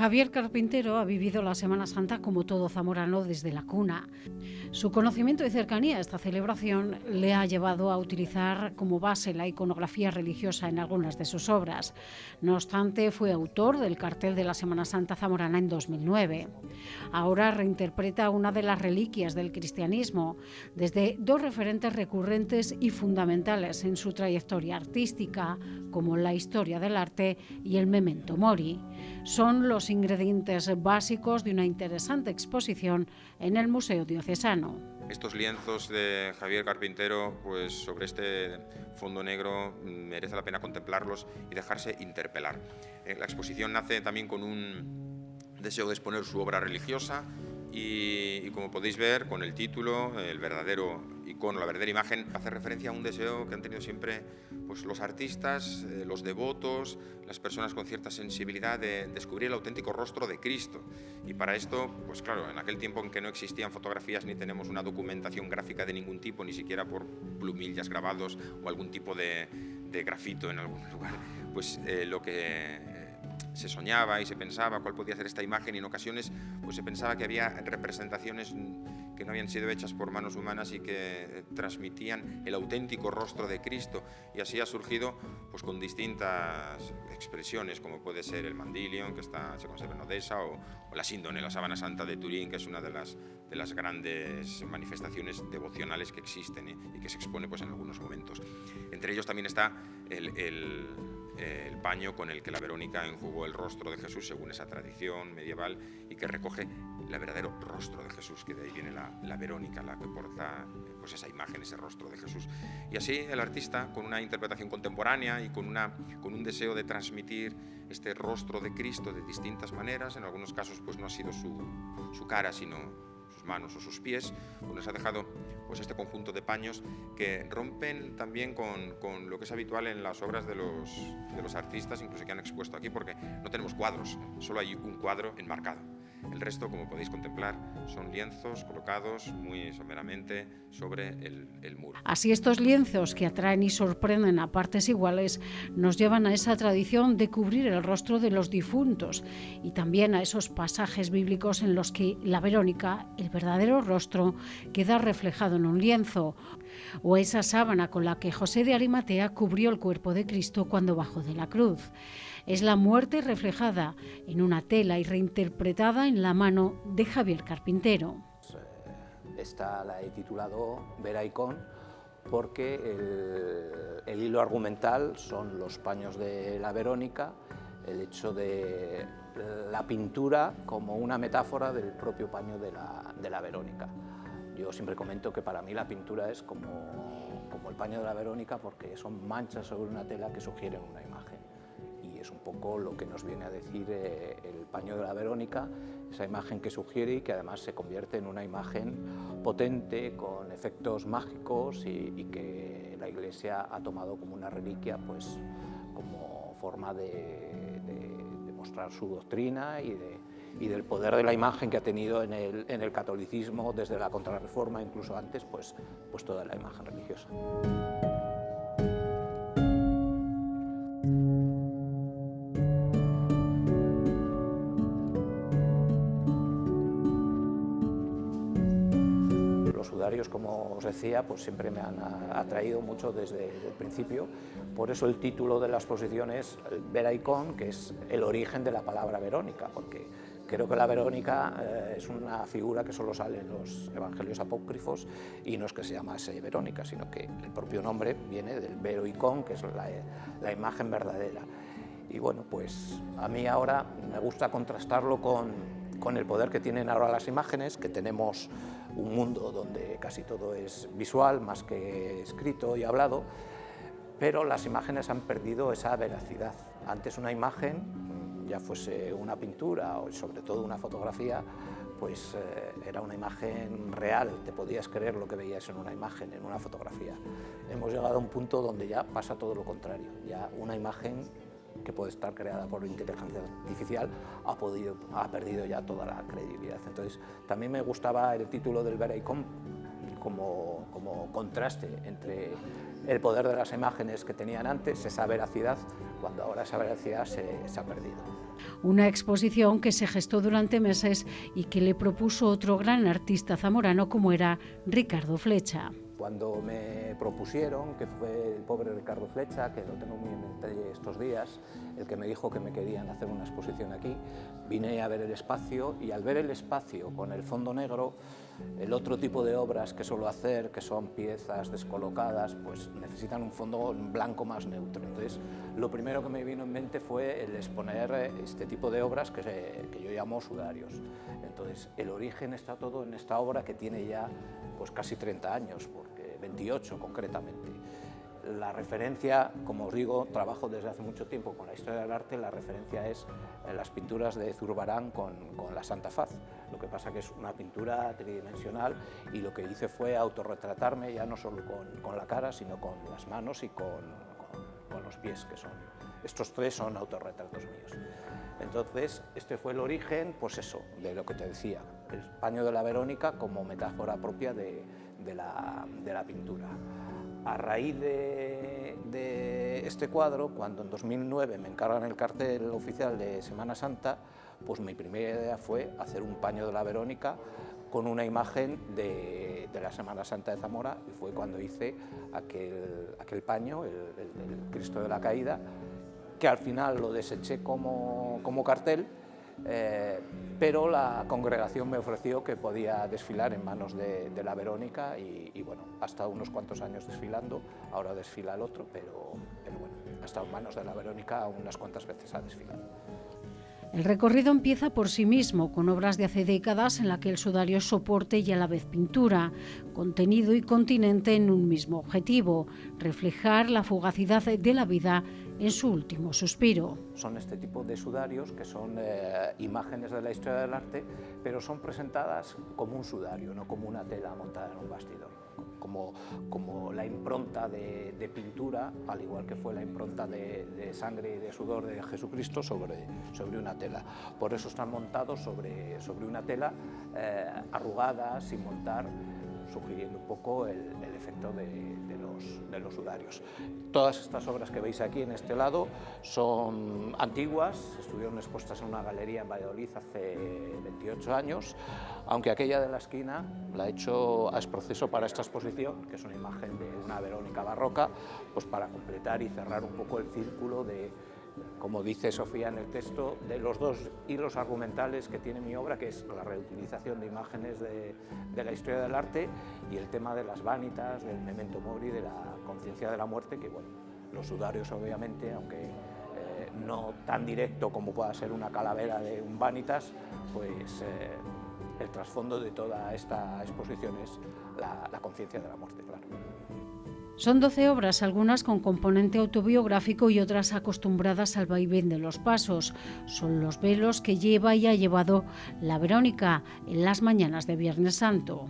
Javier Carpintero ha vivido la Semana Santa como todo zamorano desde la cuna. Su conocimiento y cercanía a esta celebración le ha llevado a utilizar como base la iconografía religiosa en algunas de sus obras. No obstante, fue autor del cartel de la Semana Santa zamorana en 2009. Ahora reinterpreta una de las reliquias del cristianismo desde dos referentes recurrentes y fundamentales en su trayectoria artística, como la historia del arte y el memento mori. Son los ingredientes básicos de una interesante exposición en el Museo Diocesano. Estos lienzos de Javier Carpintero, pues sobre este fondo negro, merece la pena contemplarlos y dejarse interpelar. La exposición nace también con un deseo de exponer su obra religiosa y como podéis ver con el título, el verdadero icono, la verdadera imagen, hace referencia a un deseo que han tenido siempre pues, los artistas, los devotos, las personas con cierta sensibilidad de descubrir el auténtico rostro de Cristo. Y para esto, pues claro, en aquel tiempo en que no existían fotografías ni tenemos una documentación gráfica de ningún tipo, ni siquiera por plumillas grabados o algún tipo de grafito en algún lugar, pues lo que se soñaba y se pensaba cuál podía ser esta imagen y en ocasiones pues se pensaba que había representaciones que no habían sido hechas por manos humanas y que transmitían el auténtico rostro de Cristo, y así ha surgido pues con distintas expresiones como puede ser el Mandilion, que se conserva en Odessa, o la Síndone, la Sábana Santa de Turín, que es una de las grandes manifestaciones devocionales que existen y que se expone pues en algunos momentos. Entre ellos también está el paño con el que la Verónica enjugó el rostro de Jesús según esa tradición medieval y que recoge el verdadero rostro de Jesús, que de ahí viene la Verónica, la que porta pues esa imagen, ese rostro de Jesús. Y así el artista, con una interpretación contemporánea y con un deseo de transmitir este rostro de Cristo de distintas maneras, en algunos casos pues no ha sido su cara, sino sus manos o sus pies, pues nos ha dejado pues este conjunto de paños que rompen también con lo que es habitual en las obras de los artistas, incluso que han expuesto aquí, porque no tenemos cuadros, solo hay un cuadro enmarcado. El resto, como podéis contemplar, son lienzos colocados muy someramente sobre el muro. Así estos lienzos, que atraen y sorprenden a partes iguales, nos llevan a esa tradición de cubrir el rostro de los difuntos y también a esos pasajes bíblicos en los que la Verónica, el verdadero rostro, queda reflejado en un lienzo, o esa sábana con la que José de Arimatea cubrió el cuerpo de Cristo cuando bajó de la cruz. Es la muerte reflejada en una tela y reinterpretada en la mano de Javier Carpintero. Esta la he titulado Veraicón porque el hilo argumental son los paños de la Verónica, el hecho de la pintura como una metáfora del propio paño de la Verónica. Yo siempre comento que para mí la pintura es como el paño de la Verónica, porque son manchas sobre una tela que sugieren una imagen. Y es un poco lo que nos viene a decir el paño de la Verónica, esa imagen que sugiere y que además se convierte en una imagen potente, con efectos mágicos y que la Iglesia ha tomado como una reliquia, pues como forma de mostrar su doctrina y del poder de la imagen que ha tenido en el catolicismo desde la Contrarreforma, incluso antes, pues toda la imagen religiosa. Los sudarios, como os decía, pues siempre me han atraído mucho desde el principio. Por eso el título de la exposición es Veraicón, que es el origen de la palabra Verónica, porque creo que la Verónica es una figura que solo sale en los evangelios apócrifos, y no es que se llamase Verónica, sino que el propio nombre viene del Veroicón, que es la imagen verdadera. Y bueno, pues a mí ahora me gusta contrastarlo con el poder que tienen ahora las imágenes, que tenemos un mundo donde casi todo es visual más que escrito y hablado, pero las imágenes han perdido esa veracidad. Antes una imagen, ya fuese una pintura o sobre todo una fotografía, pues era una imagen real, te podías creer lo que veías en una imagen, en una fotografía. Hemos llegado a un punto donde ya pasa todo lo contrario, ya una imagen que puede estar creada por inteligencia artificial ha perdido ya toda la credibilidad. Entonces, también me gustaba el título del Veraicón como contraste entre el poder de las imágenes que tenían antes, esa veracidad, cuando ahora esa veracidad se ha perdido. Una exposición que se gestó durante meses y que le propuso otro gran artista zamorano como era Ricardo Flecha. Cuando me propusieron, que fue el pobre Ricardo Flecha, que lo tengo muy en mente estos días, el que me dijo que me querían hacer una exposición aquí, vine a ver el espacio y al ver el espacio con el fondo negro, el otro tipo de obras que suelo hacer, que son piezas descolocadas, pues necesitan un fondo blanco más neutro. Entonces, lo primero que me vino en mente fue el exponer este tipo de obras que yo llamo sudarios. Entonces, el origen está todo en esta obra que tiene ya pues casi 30 años, porque 28 concretamente. La referencia, como os digo, trabajo desde hace mucho tiempo con la historia del arte, la referencia es las pinturas de Zurbarán con la Santa Faz. Lo que pasa que es una pintura tridimensional y lo que hice fue autorretratarme ya no solo con la cara, sino con las manos y con los pies, que son, estos tres son autorretratos míos. Entonces, este fue el origen, pues eso, de lo que te decía, el paño de la Verónica como metáfora propia de la pintura. A raíz de este cuadro, cuando en 2009 me encargan el cartel oficial de Semana Santa, pues mi primera idea fue hacer un paño de la Verónica con una imagen de la Semana Santa de Zamora, y fue cuando hice aquel paño, el Cristo de la Caída, que al final lo deseché como cartel, pero la congregación me ofreció que podía desfilar en manos de la Verónica y bueno, ha estado unos cuantos años desfilando, ahora desfila el otro, pero bueno, ha estado en manos de la Verónica unas cuantas veces ha desfilado. El recorrido empieza por sí mismo, con obras de hace décadas en la que el sudario es soporte y a la vez pintura, contenido y continente en un mismo objetivo, reflejar la fugacidad de la vida en su último suspiro. Son este tipo de sudarios que son imágenes de la historia del arte, pero son presentadas como un sudario, no como una tela montada en un bastidor, como la impronta de pintura, al igual que fue la impronta de sangre y de sudor de Jesucristo sobre una tela. Por eso están montados sobre una tela arrugada, sin montar, sugiriendo un poco el efecto de los sudarios. Todas estas obras que veis aquí en este lado son antiguas, estuvieron expuestas en una galería en Valladolid hace 28 años, aunque aquella de la esquina la he hecho a proceso para esta exposición, que es una imagen de una Verónica barroca, pues para completar y cerrar un poco el círculo de, como dice Sofía en el texto, de los dos hilos argumentales que tiene mi obra, que es la reutilización de imágenes de la historia del arte y el tema de las vanitas, del memento mori, de la conciencia de la muerte, que bueno, los sudarios obviamente, aunque no tan directo como pueda ser una calavera de un vanitas, pues el trasfondo de toda esta exposición es la conciencia de la muerte, claro. Son 12 obras, algunas con componente autobiográfico y otras acostumbradas al vaivén de los pasos. Son los velos que lleva y ha llevado la Verónica en las mañanas de Viernes Santo.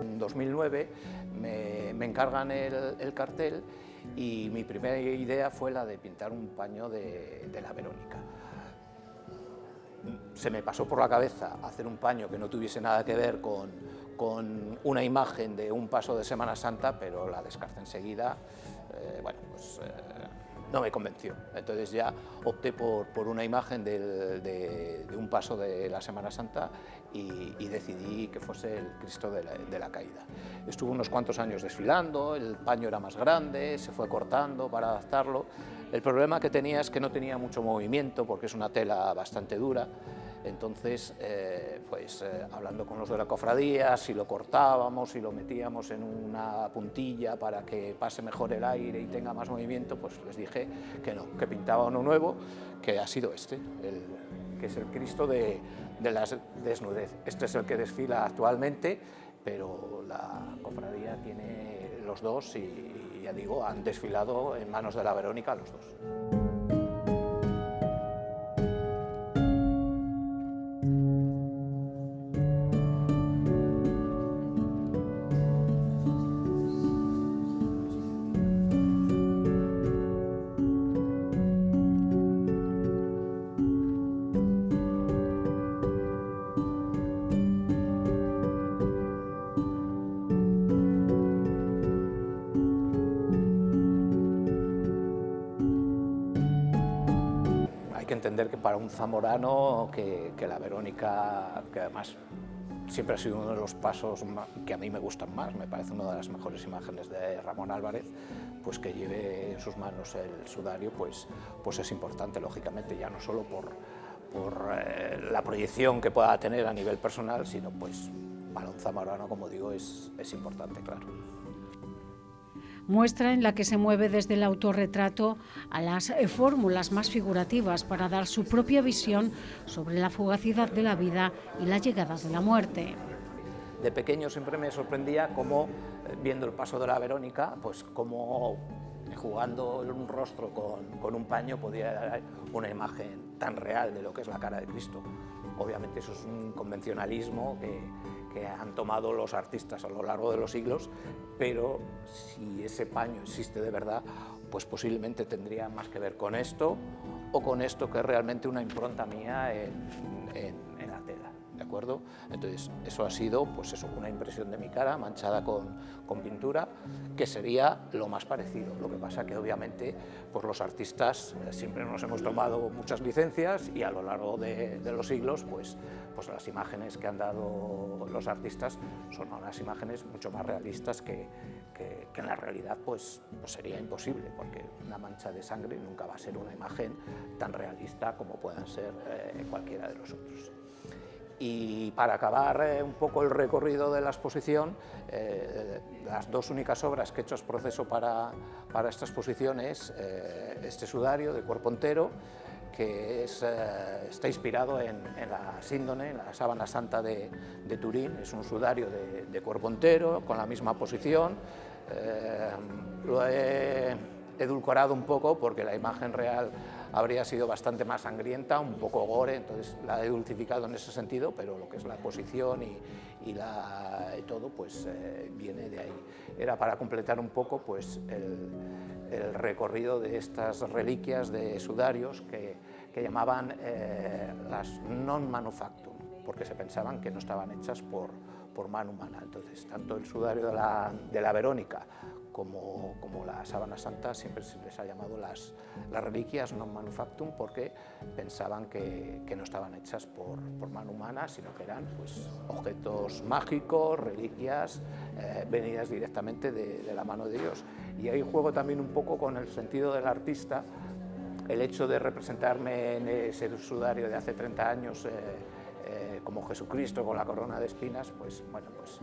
En 2009 me encargan el cartel y mi primera idea fue la de pintar un paño de la Verónica. Se me pasó por la cabeza hacer un paño que no tuviese nada que ver con una imagen de un paso de Semana Santa, pero la descarté enseguida. No me convenció. Entonces ya opté por una imagen de un paso de la Semana Santa y decidí que fuese el Cristo de la Caída. Estuvo unos cuantos años desfilando, el paño era más grande, se fue cortando para adaptarlo. El problema que tenía es que no tenía mucho movimiento porque es una tela bastante dura. Entonces, hablando con los de la cofradía, si lo cortábamos, si lo metíamos en una puntilla para que pase mejor el aire y tenga más movimiento, pues les dije que no, que pintaba uno nuevo, que ha sido este, que es el Cristo de la desnudez. Este es el que desfila actualmente, pero la cofradía tiene los dos y ya digo, han desfilado en manos de la Verónica los dos. que entender que para un zamorano que la Verónica, que además siempre ha sido uno de los pasos que a mí me gustan más, me parece una de las mejores imágenes de Ramón Álvarez, pues que lleve en sus manos el sudario, pues es importante, lógicamente, ya no solo por la proyección que pueda tener a nivel personal, sino pues para un zamorano, como digo, es importante, claro. Muestra en la que se mueve desde el autorretrato a las fórmulas más figurativas para dar su propia visión sobre la fugacidad de la vida y la llegada de la muerte. De pequeño siempre me sorprendía cómo, viendo el paso de la Verónica, pues cómo jugando un rostro con un paño podía dar una imagen tan real de lo que es la cara de Cristo. Obviamente eso es un convencionalismo que han tomado los artistas a lo largo de los siglos, pero si ese paño existe de verdad, pues posiblemente tendría más que ver con esto o con esto, que es realmente una impronta mía en la tela, ¿de acuerdo? Entonces eso ha sido pues eso, una impresión de mi cara manchada con pintura, que sería lo más parecido. Lo que pasa que obviamente pues los artistas siempre nos hemos tomado muchas licencias y a lo largo de los siglos pues las imágenes que han dado los artistas son unas imágenes mucho más realistas que en la realidad pues sería imposible, porque una mancha de sangre nunca va a ser una imagen tan realista como puedan ser cualquiera de los otros. Y para acabar un poco el recorrido de la exposición, las dos únicas obras que he hecho proceso para esta exposición es este sudario de cuerpo entero, que está inspirado en la síndone, en la sábana santa de Turín. Es un sudario de cuerpo entero, con la misma posición. Lo he edulcorado un poco porque la imagen real habría sido bastante más sangrienta, un poco gore, entonces la he dulcificado en ese sentido, pero lo que es la posición y todo pues viene de ahí. Era para completar un poco pues el recorrido de estas reliquias de sudarios que llamaban las non manufactum, porque se pensaban que no estaban hechas por mano humana. Entonces, tanto el sudario de la Verónica como la sábana santa siempre se les ha llamado las reliquias non manufactum, porque pensaban que no estaban hechas por mano humana, sino que eran pues, objetos mágicos, reliquias venidas directamente de la mano de Dios. Y ahí juego también un poco con el sentido del artista, el hecho de representarme en ese sudario de hace 30 años como Jesucristo con la corona de espinas, pues bueno, pues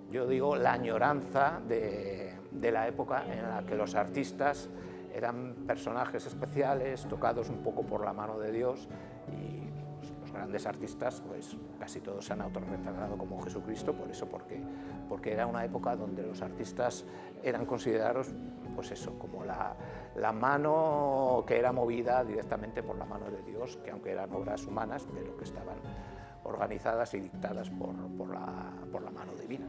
yo digo la añoranza de la época en la que los artistas eran personajes especiales, tocados un poco por la mano de Dios, y pues, los grandes artistas, pues casi todos se han autorretratado como Jesucristo, por eso, porque era una época donde los artistas eran considerados, pues eso, como la mano que era movida directamente por la mano de Dios, que aunque eran obras humanas, pero que estaban organizadas y dictadas por la mano divina.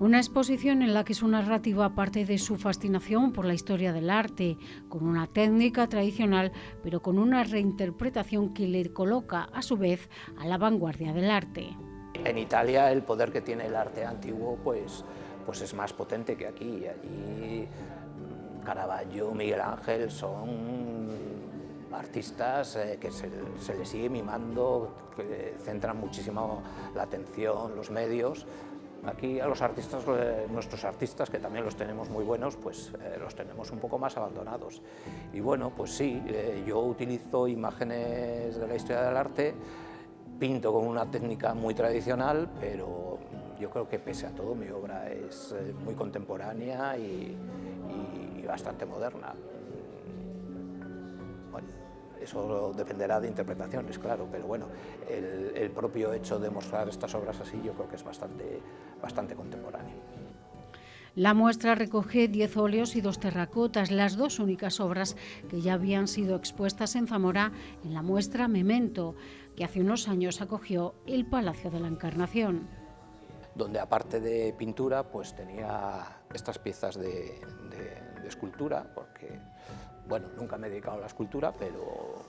Una exposición en la que su narrativa parte de su fascinación por la historia del arte, con una técnica tradicional, pero con una reinterpretación que le coloca, a su vez, a la vanguardia del arte. En Italia el poder que tiene el arte antiguo pues es más potente que aquí. Allí Caravaggio, Miguel Ángel son artistas que se les sigue mimando, que centran muchísimo la atención, los medios. Aquí a los artistas, nuestros artistas, que también los tenemos muy buenos, pues los tenemos un poco más abandonados. Y bueno, pues sí, yo utilizo imágenes de la historia del arte, pinto con una técnica muy tradicional, pero yo creo que pese a todo mi obra es muy contemporánea y bastante moderna. Bueno, eso dependerá de interpretaciones, claro, pero bueno, el propio hecho de mostrar estas obras así yo creo que es bastante contemporáneo. La muestra recoge 10 óleos y 2 terracotas, las dos únicas obras que ya habían sido expuestas en Zamora en la muestra Memento, que hace unos años acogió el Palacio de la Encarnación. Donde aparte de pintura, pues tenía estas piezas de escultura, porque bueno, nunca me he dedicado a la escultura, pero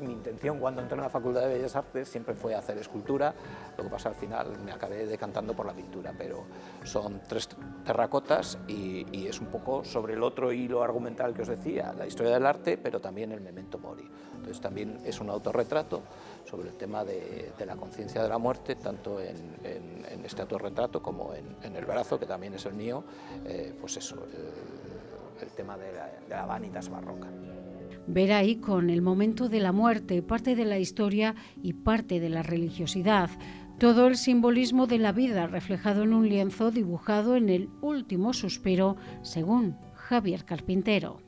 mi intención cuando entré en la Facultad de Bellas Artes siempre fue hacer escultura, lo que pasa al final me acabé decantando por la pintura, pero son 3 terracotas y es un poco sobre el otro hilo argumental que os decía, la historia del arte, pero también el memento mori. Entonces también es un autorretrato sobre el tema de la conciencia de la muerte, tanto en este autorretrato como en el brazo, que también es el mío, pues eso, el tema de la vanitas barroca. Vera Icon, el momento de la muerte, parte de la historia y parte de la religiosidad. Todo el simbolismo de la vida reflejado en un lienzo dibujado en el último suspiro, según Javier Carpintero.